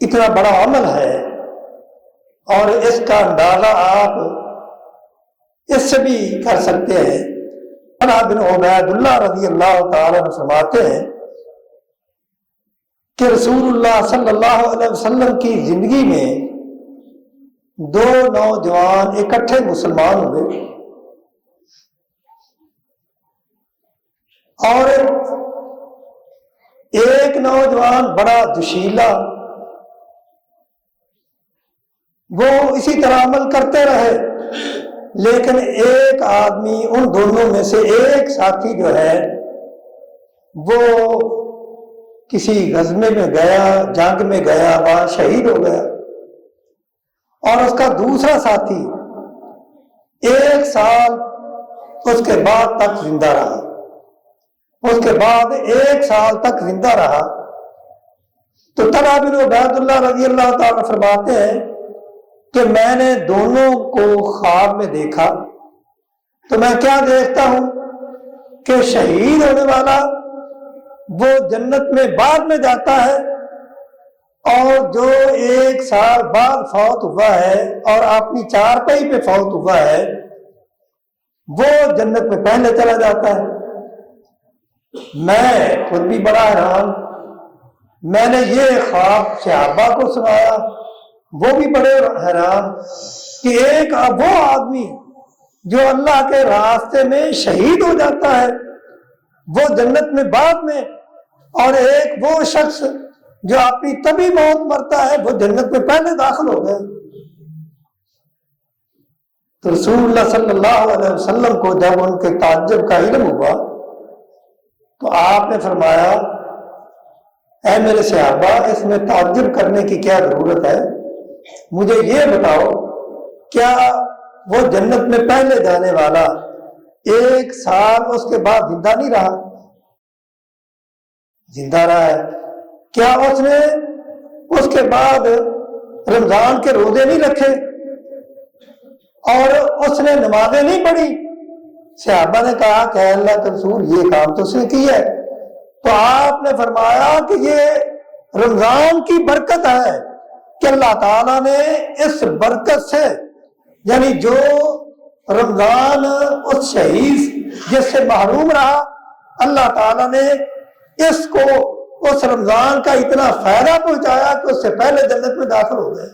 اتنا بڑا عمل ہے، اور اس کا اندازہ آپ اس سے بھی کر سکتے ہیں۔ طلحہ بن عبید اللہ رضی اللہ تعالیٰ عنہ فرماتے ہیں کہ رسول اللہ صلی اللہ علیہ وسلم کی زندگی میں دو نوجوان اکٹھے مسلمان ہوئے، اور ایک نوجوان بڑا جوشیلا، وہ اسی طرح عمل کرتے رہے، لیکن ایک آدمی ان دونوں میں سے ایک ساتھی جو ہے وہ کسی غزوے میں گیا، جنگ میں گیا، وہاں شہید ہو گیا، اور اس کا دوسرا ساتھی 1 سال اس کے بعد تک زندہ رہا، اس کے بعد 1 سال تک زندہ رہا۔ تو طلحہ بن عبید اللہ رضی اللہ تعالیٰ فرماتے ہیں کہ میں نے دونوں کو خواب میں دیکھا، تو میں کیا دیکھتا ہوں کہ شہید ہونے والا وہ جنت میں بعد میں جاتا ہے، اور جو 1 سال بعد فوت ہوا ہے اور اپنی چارپائی پہ فوت ہوا ہے وہ جنت میں پہلے چلا جاتا ہے۔ میں خود بھی بڑا حیران، میں نے یہ خواب صحابہ کو سنایا، وہ بھی بڑے حیران کہ ایک وہ آدمی جو اللہ کے راستے میں شہید ہو جاتا ہے وہ جنت میں بعد میں، اور ایک وہ شخص جو اپنی طبی موت مرتا ہے وہ جنت میں پہلے داخل ہو گئے۔ تو رسول اللہ صلی اللہ علیہ وسلم کو جب ان کے تعجب کا علم ہوا تو آپ نے فرمایا، اے میرے صحابہ، اس میں تعجب کرنے کی کیا ضرورت ہے؟ مجھے یہ بتاؤ، کیا وہ جنت میں پہلے جانے والا 1 سال اس کے بعد زندہ نہیں رہا؟ زندہ رہا ہے۔ کیا اس نے اس کے بعد رمضان کے روزے نہیں رکھے اور اس نے نمازیں نہیں پڑھی؟ صحابہ نے کہا کہ اے اللہ کے رسول، یہ کام تو اس نے کیا ہے۔ تو آپ نے فرمایا کہ یہ رمضان کی برکت ہے کہ اللہ تعالیٰ نے اس برکت سے، یعنی جو رمضان اس شہید جس سے محروم رہا، اللہ تعالیٰ نے اس کو اس رمضان کا اتنا فائدہ پہنچایا کہ اس سے پہلے جنت میں داخل ہو گئے۔